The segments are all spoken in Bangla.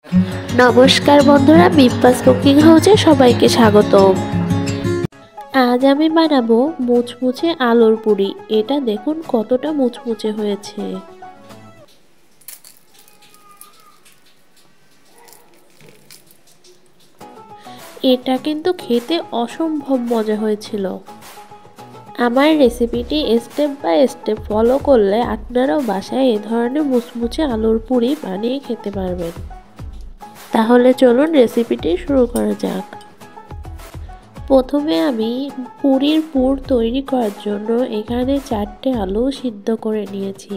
নমস্কার বন্ধুরা, বিপাস কুকিং হাউসে সবাইকে স্বাগতম। আজ আমি বানাবো মুচমুচে আলুর পুরি। এটা দেখুন কতটা মুচমুচে হয়েছে। এটা কিন্তু খেতে অসম্ভব মজা হয়েছিল। আমার রেসিপিটি স্টেপ বাই স্টেপ ফলো করলে আপনারাও বাসায় এ ধরনের মুচমুচে আলুর পুরি বানিয়ে খেতে পারবেন। তাহলে চলুন রেসিপিটি শুরু করা যাক। প্রথমে আমি পুরির পুর তৈরি করার জন্য এখানে 4টে আলু সিদ্ধ করে নিয়েছি।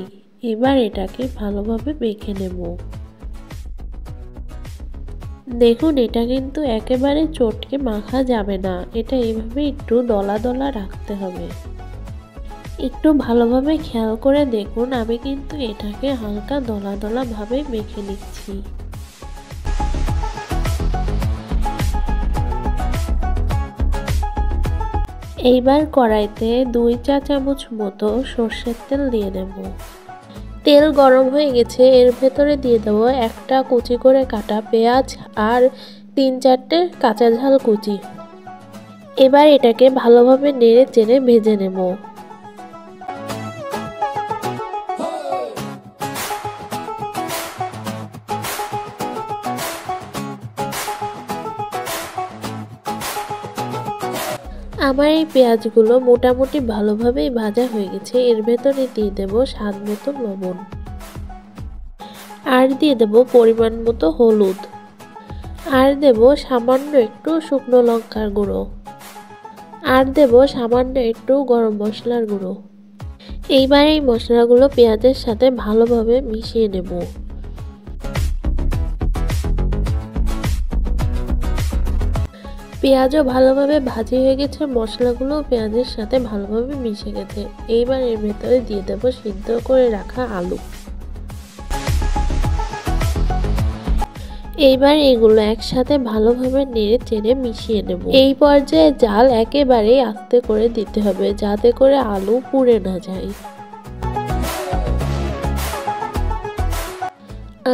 এবার এটাকে ভালোভাবে মেখে নেব। দেখুন, এটা কিন্তু একেবারে চটকে মাখা যাবে না, এটা এভাবে একটু দলা দলা রাখতে হবে। একটু ভালোভাবে খেয়াল করে দেখুন, আমি কিন্তু এটাকে হালকা দলা দলা ভাবে মেখে নিচ্ছি। এইবার কড়াইতে 2 চা চামচ মতো সর্ষের তেল দিয়ে দেব। তেল গরম হয়ে গেছে, এর ভেতরে দিয়ে দেব একটা কুচি করে কাটা পেঁয়াজ আর 3-4টে কাঁচা ঝাল কুচি। এবার এটাকে ভালোভাবে নেড়ে চেড়ে ভেজে নেব। আমার এই পেঁয়াজগুলো মোটামুটি ভালোভাবেই ভাজা হয়ে গেছে। এর ভেতরে দিয়ে দেব স্বাদ মতো লবণ, আর দিয়ে দেব পরিমাণ মতো হলুদ, আর দেব সামান্য একটু শুকনো লঙ্কার গুঁড়ো, আর দেব সামান্য একটু গরম মশলার গুঁড়ো। এইবার এই মশলাগুলো পেঁয়াজের সাথে ভালোভাবে মিশিয়ে নেব। পেঁয়াজও ভালোভাবে ভাজি হয়ে গেছে, মশলাগুলো পেঁয়াজের সাথে ভালোভাবে মিশে গেছে। এইবার এর ভেতরে দিয়ে দেব সিদ্ধ করে রাখা আলু। এইবার এগুলো একসাথে ভালোভাবে নেড়ে চেড়ে মিশিয়ে নেব। এই পর্যায়ে জাল একেবারেই আস্তে করে দিতে হবে, যাতে করে আলু পুড়ে না যায়।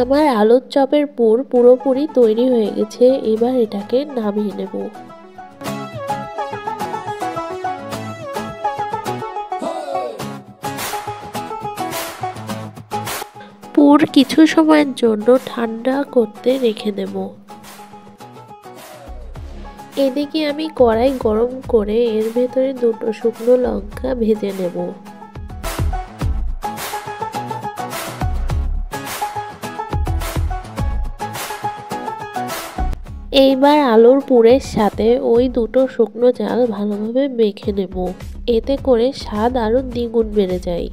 আমার আলুর চপের পুর পুরোপুরি তৈরি হয়ে গেছে। এবার এটাকে নামিয়ে নেব। পুর কিছু সময়ের জন্য ঠান্ডা করতে রেখে দেব। এদিকে আমি কড়াই গরম করে এর ভেতরে 2টো শুকনো লঙ্কা ভেজে নেব। এইবার আলুর পুরের সাথে ওই 2টো শুকনো চাল ভালোভাবে মেখে নেব। এতে করে স্বাদ আরো দ্বিগুণ বেড়ে যায়।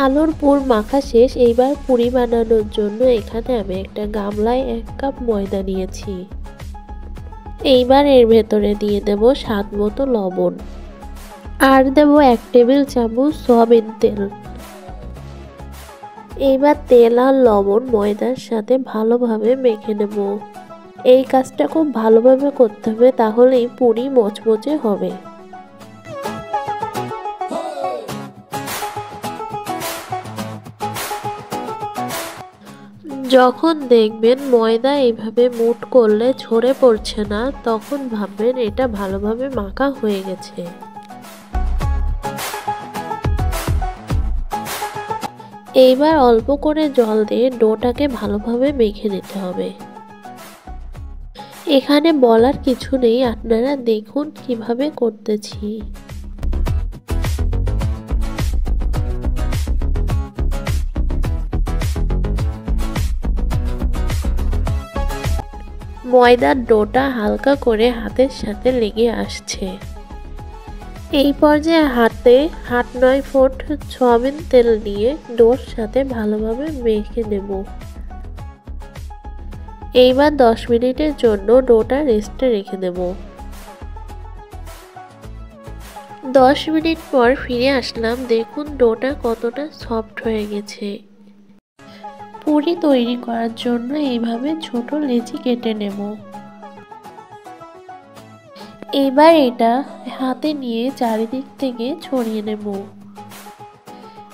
আলুর পুর মাখা শেষ। এইবার পুরি বানানোর জন্য এখানে আমি একটা গামলায় 1 কাপ ময়দা নিয়েছি। এইবার এর ভেতরে দিয়ে দেব স্বাদ মতো লবণ, আর দেব 1 টেবিল চামচ সয়াবিন তেল। এইবার তেল আর লবণ ময়দার সাথে ভালোভাবে মেখে নেব। এই কাজটা খুব ভালোভাবে করতে হবে, তাহলেই পুরি মচমচে হবে। যখন দেখবেন ময়দা এইভাবে মুঠ করলে ঝরে পড়ছে না, তখন ভাববেন এটা ভালোভাবে মাখা হয়ে গেছে। এইবার অল্প করে জল দিয়ে ডোটাকে ভালোভাবে মেখে নিতে হবে। এখানে বলার কিছু নেই, আপনারা দেখুন কিভাবে করতেছি। ময়দার ডোটা হালকা করে হাতের সাথে লেগে আসছে। এই পর্যায়ে হাতে 8-9 ফুট সয়াবিন তেল নিয়ে ডোর সাথে ভালোভাবে মেখে নেব। এইবার 10 মিনিটের জন্য ডোটা রেস্টে রেখে দেব। 10 মিনিট পর ফিরে আসলাম। দেখুন ডোটা কতটা সফট হয়ে গেছে। পুরি তৈরি করার জন্য এইভাবে ছোট লেচি কেটে নেব। 1 কাপ ময়দা 2 কাপ সয়াবিন তেল 1 টেবিল চামচ লবণ, 1 টেবিল চামচ চিনি, 1 টেবিল চামচ বেকিং পাউডার, 1 টেবিল চামচ বেকিং সোডা, এবার এটা হাতে নিয়ে চারিদিক থেকে ছড়িয়ে নেব।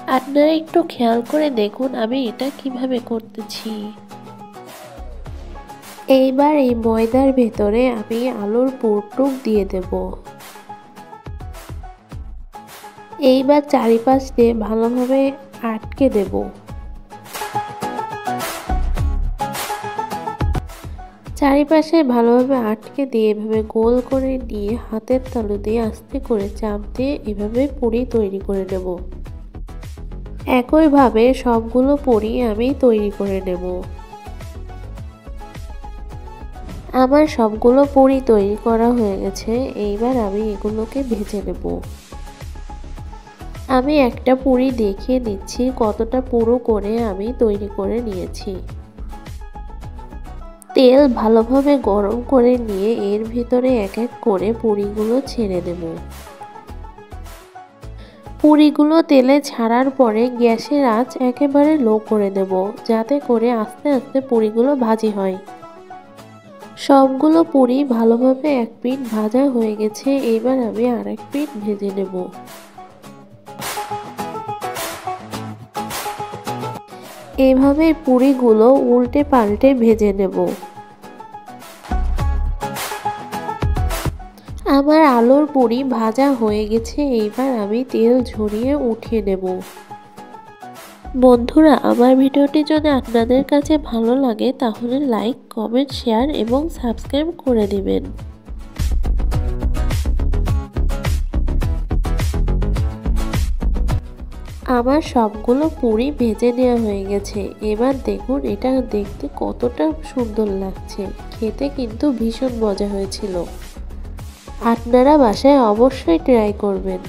আপনারা একটু খেয়াল করে দেখুন আমি এটা কিভাবে করতেছি। এইবার এই ময়দার ভেতরে আমি আলুর পুরটুক দিয়ে দেব। এইবার চারিপাশ দিয়ে ভালোভাবে আটকে দেব। চারিপাশে ভালোভাবে আটকে দিয়ে এভাবে গোল করে নিয়ে হাতের তালু দিয়ে আস্তে করে চাপ দিয়ে এভাবে পুরি তৈরি করে নেব। একইভাবে সবগুলো পুরি আমি তৈরি করে নেব। আমার সবগুলো পুরি তৈরি করা হয়ে গেছে। এইবার আমি এগুলোকে ভেজে নেব। আমি একটা পুরি দেখিয়ে দিচ্ছি কতটা পুরো করে আমি তৈরি করে নিয়েছি। তেল ভালোভাবে গরম করে নিয়ে এর ভিতরে এক এক করে পুরিগুলো ছেড়ে দেব। পুরিগুলো তেলে ছাড়ার পরে গ্যাসের আঁচ একেবারে লো করে দেব, যাতে করে আস্তে আস্তে পুরিগুলো ভাজি হয়। সবগুলো পুরি ভালোভাবে এক পিঠ ভাজা হয়ে গেছে। এবার আমি আরেক পিঠ ভেজে নেব। এভাবে পুরিগুলো উল্টে পাল্টে ভেজে নেব। আমার আলুর পুরি ভাজা হয়ে গেছে। এইবার আমি তেল ঝরিয়ে উঠিয়ে নেব। বন্ধুরা, আমার ভিডিওটি যদি আপনাদের কাছে ভালো লাগে তাহলে লাইক, কমেন্ট, শেয়ার এবং সাবস্ক্রাইব করে দিবেন। আমার সবগুলো পুরি ভেজে নেওয়া হয়ে গেছে। এবার দেখুন এটা দেখতে কতটা সুন্দর লাগছে। খেতে কিন্তু ভীষণ মজা হয়েছিল। আপনারা বাসায় অবশ্যই ট্রাই করবেন।